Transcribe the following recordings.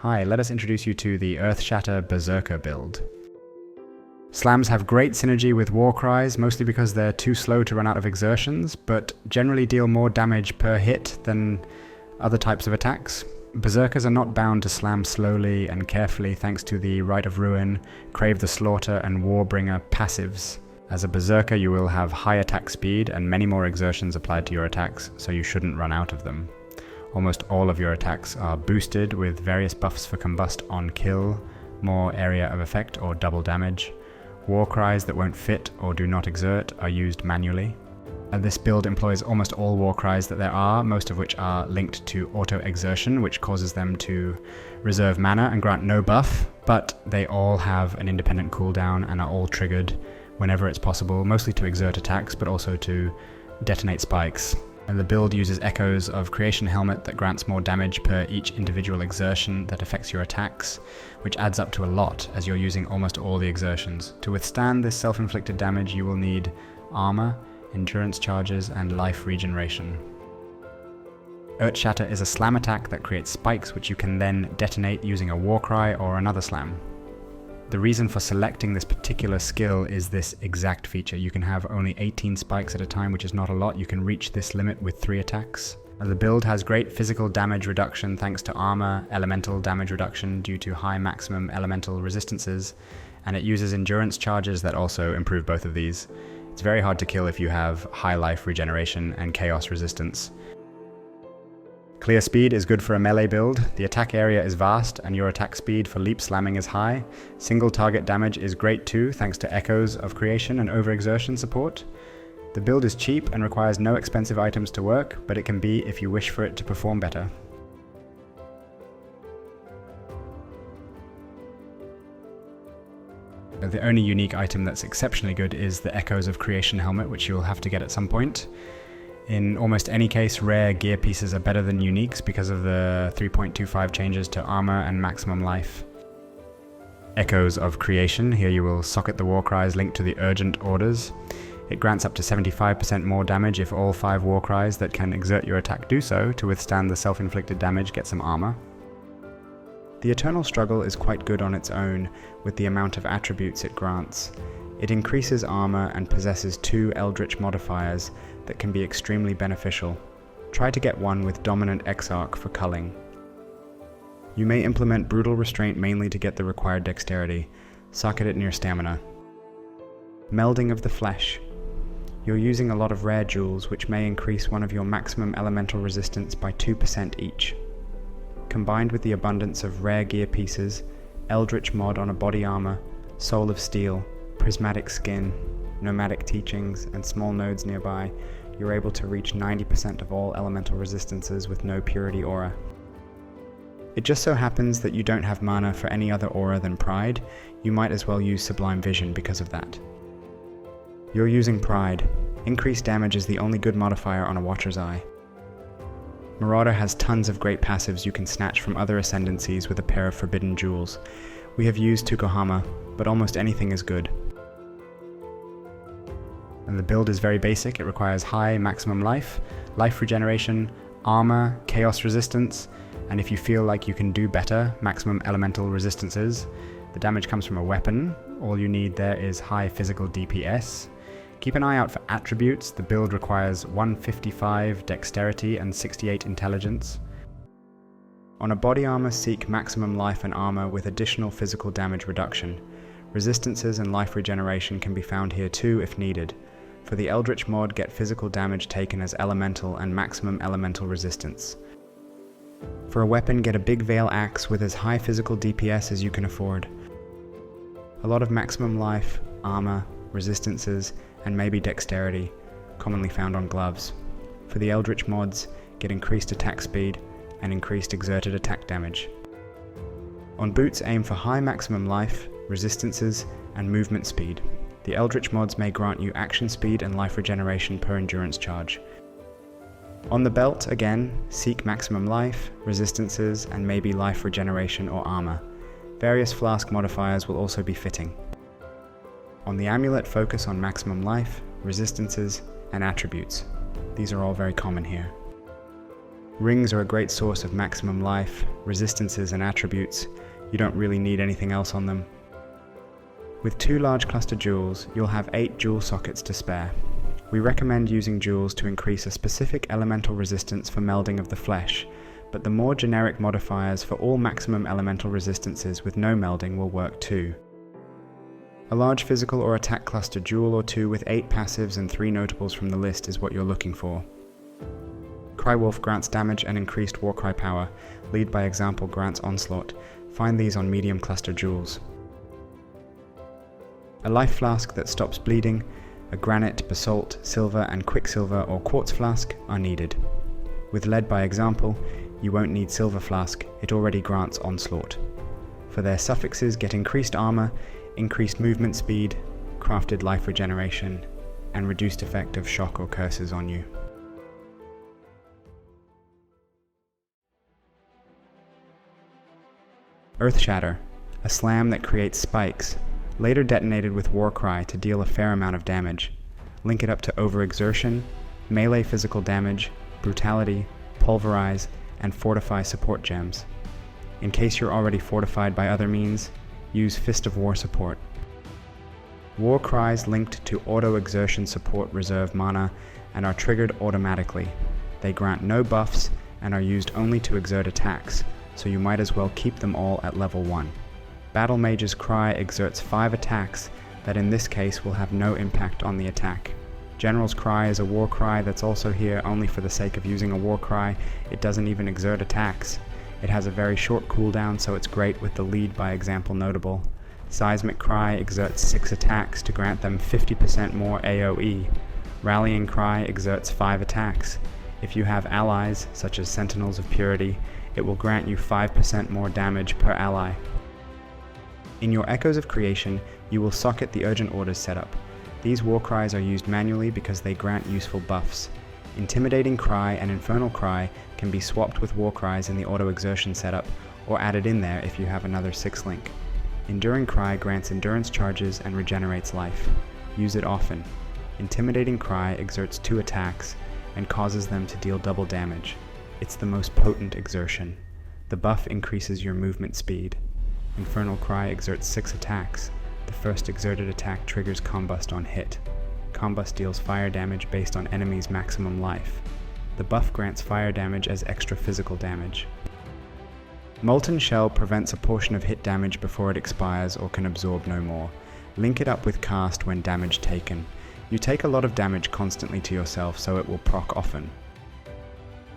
Hi, let us introduce you to the EARTHSHATTER Berserker build. Slams have great synergy with Warcries, mostly because they're too slow to run out of exertions, but generally deal more damage per hit than other types of attacks. Berserkers are not bound to slam slowly and carefully thanks to the Rite of Ruin, Crave the Slaughter and Warbringer passives. As a Berserker you will have high attack speed and many more exertions applied to your attacks, so you shouldn't run out of them. Almost all of your attacks are boosted with various buffs for combust on kill, more area of effect or double damage. Warcries that won't fit or do not exert are used manually. This build employs almost all Warcries that there are, most of which are linked to auto-exertion, which causes them to reserve mana and grant no buff, but they all have an independent cooldown and are all triggered whenever it's possible, mostly to exert attacks, but also to detonate spikes. And the build uses Echoes of Creation Helmet that grants more damage per each individual exertion that affects your attacks, which adds up to a lot as you're using almost all the exertions. To withstand this self-inflicted damage you will need armor, endurance charges, and life regeneration. EARTHSHATTER is a slam attack that creates spikes which you can then detonate using a Warcry or another slam. The reason for selecting this particular skill is this exact feature. You can have only 18 spikes at a time, which is not a lot. You can reach this limit with 3 attacks. The build has great physical damage reduction thanks to armor, elemental damage reduction due to high maximum elemental resistances, and it uses endurance charges that also improve both of these. It's very hard to kill if you have high life regeneration and chaos resistance. Clear speed is good for a melee build. The attack area is vast and your attack speed for leap slamming is high. Single target damage is great too, thanks to Echoes of Creation and overexertion support. The build is cheap and requires no expensive items to work, but it can be if you wish for it to perform better. The only unique item that's exceptionally good is the Echoes of Creation helmet, which you'll have to get at some point. In almost any case, rare gear pieces are better than uniques because of the 3.25 changes to armor and maximum life. Echoes of Creation, here you will socket the Warcries linked to the urgent orders. It grants up to 75% more damage if all 5 Warcries that can exert your attack do so. To withstand the self-inflicted damage, get some armor. The Eternal Struggle is quite good on its own with the amount of attributes it grants. It increases armor and possesses 2 Eldritch modifiers that can be extremely beneficial. Try to get one with Dominant Exarch for culling. You may implement Brutal Restraint mainly to get the required dexterity. Socket it near stamina. Melding of the Flesh. You're using a lot of rare jewels which may increase one of your maximum elemental resistance by 2% each. Combined with the abundance of rare gear pieces, Eldritch mod on a body armor, Soul of Steel, Prismatic Skin, Nomadic Teachings, and small nodes nearby, you're able to reach 90% of all elemental resistances with no Purity aura. It just so happens that you don't have mana for any other aura than Pride. You might as well use Sublime Vision because of that. You're using Pride. Increased damage is the only good modifier on a Watcher's Eye. Marauder has tons of great passives you can snatch from other ascendancies with a pair of forbidden jewels. We have used Tukohama, but almost anything is good. And the build is very basic. It requires high maximum life, life regeneration, armor, chaos resistance, and if you feel like you can do better, maximum elemental resistances. The damage comes from a weapon. All you need there is high physical DPS. Keep an eye out for attributes. The build requires 155 dexterity and 68 intelligence. On a body armor, seek maximum life and armor with additional physical damage reduction. Resistances and life regeneration can be found here too if needed. For the Eldritch mod, get physical damage taken as elemental and maximum elemental resistance. For a weapon, get a big Veil Axe with as high physical DPS as you can afford. A lot of maximum life, armor, resistances, and maybe dexterity, commonly found on gloves. For the Eldritch mods, get increased attack speed and increased exerted attack damage. On boots, aim for high maximum life, resistances, and movement speed. The Eldritch mods may grant you action speed and life regeneration per endurance charge. On the belt, again, seek maximum life, resistances, and maybe life regeneration or armor. Various Flask modifiers will also be fitting. On the amulet, focus on maximum life, resistances, and attributes. These are all very common here. Rings are a great source of maximum life, resistances and attributes. You don't really need anything else on them. With 2 large cluster jewels, you'll have 8 jewel sockets to spare. We recommend using jewels to increase a specific elemental resistance for melding of the flesh, but the more generic modifiers for all maximum elemental resistances with no melding will work too. A large physical or attack cluster jewel or 2 with 8 passives and 3 notables from the list is what you're looking for. Crywolf grants damage and increased Warcry power. Lead by example grants onslaught. Find these on medium cluster jewels. A life flask that stops bleeding, a granite, basalt, silver and quicksilver or quartz flask are needed. With lead by example, you won't need silver flask, it already grants onslaught. For their suffixes, get increased armor, increased movement speed, crafted life regeneration, and reduced effect of shock or curses on you. Earthshatter, a slam that creates spikes, later detonated with Warcry to deal a fair amount of damage. Link it up to overexertion, melee physical damage, brutality, pulverize, and fortify support gems. In case you're already fortified by other means, use Fist of War support. Warcries linked to auto-exertion support reserve mana and are triggered automatically. They grant no buffs and are used only to exert attacks, so you might as well keep them all at level 1. Battle Mage's Cry exerts 5 attacks that in this case will have no impact on the attack. General's Cry is a war cry that's also here only for the sake of using a war cry. It doesn't even exert attacks. It has a very short cooldown, so it's great with the lead by example notable. Seismic Cry exerts 6 attacks to grant them 50% more AoE. Rallying Cry exerts 5 attacks. If you have allies, such as Sentinels of Purity, it will grant you 5% more damage per ally. In your Echoes of Creation, you will socket the Urgent Orders setup. These war cries are used manually because they grant useful buffs. Intimidating Cry and Infernal Cry can be swapped with war cries in the auto-exertion setup, or added in there if you have another 6-link. Enduring Cry grants endurance charges and regenerates life. Use it often. Intimidating Cry exerts 2 attacks and causes them to deal double damage. It's the most potent exertion. The buff increases your movement speed. Infernal Cry exerts 6 attacks. The first exerted attack triggers Combust on hit. Combust deals fire damage based on enemy's maximum life. The buff grants fire damage as extra physical damage. Molten Shell prevents a portion of hit damage before it expires or can absorb no more. Link it up with cast when damage taken. You take a lot of damage constantly to yourself, so it will proc often.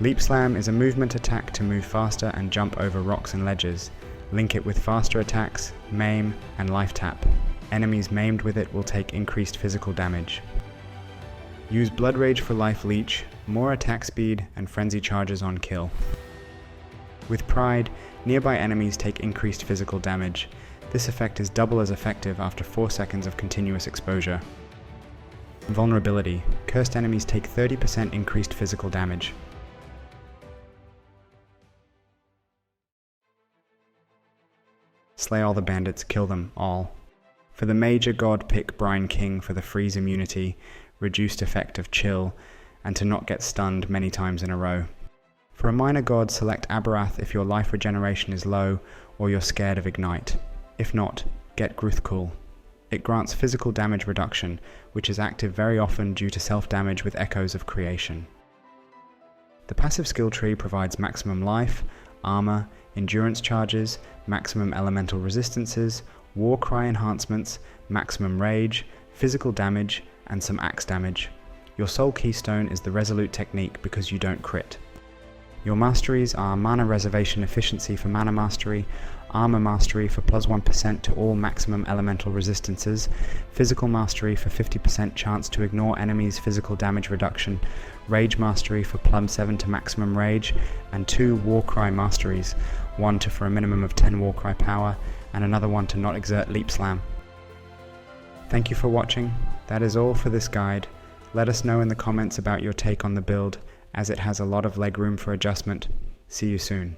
Leap Slam is a movement attack to move faster and jump over rocks and ledges. Link it with faster attacks, maim, and life tap. Enemies maimed with it will take increased physical damage. Use Blood Rage for life leech, more attack speed, and frenzy charges on kill. With Pride, nearby enemies take increased physical damage. This effect is double as effective after 4 seconds of continuous exposure. Vulnerability. Cursed enemies take 30% increased physical damage. Slay all the bandits, kill them all. For the major god, pick Brine King for the freeze immunity, reduced effect of chill, and to not get stunned many times in a row. For a minor god, select Abarath if your life regeneration is low or you're scared of ignite. If not, get Gruthkul. It grants physical damage reduction, which is active very often due to self-damage with Echoes of Creation. The passive skill tree provides maximum life, armor, endurance charges, maximum elemental resistances, war cry enhancements, maximum rage, physical damage, and some axe damage. Your sole keystone is the Resolute technique because you don't crit. Your masteries are Mana Reservation Efficiency for Mana Mastery, Armor Mastery for +1% to all maximum elemental resistances, Physical Mastery for 50% chance to ignore enemies' physical damage reduction, Rage Mastery for +7 to maximum rage, and 2 Warcry Masteries, one to for a minimum of 10 Warcry power, and another one to not exert Leap Slam. Thank you for watching. That is all for this guide. Let us know in the comments about your take on the build, as it has a lot of leg room for adjustment. See you soon.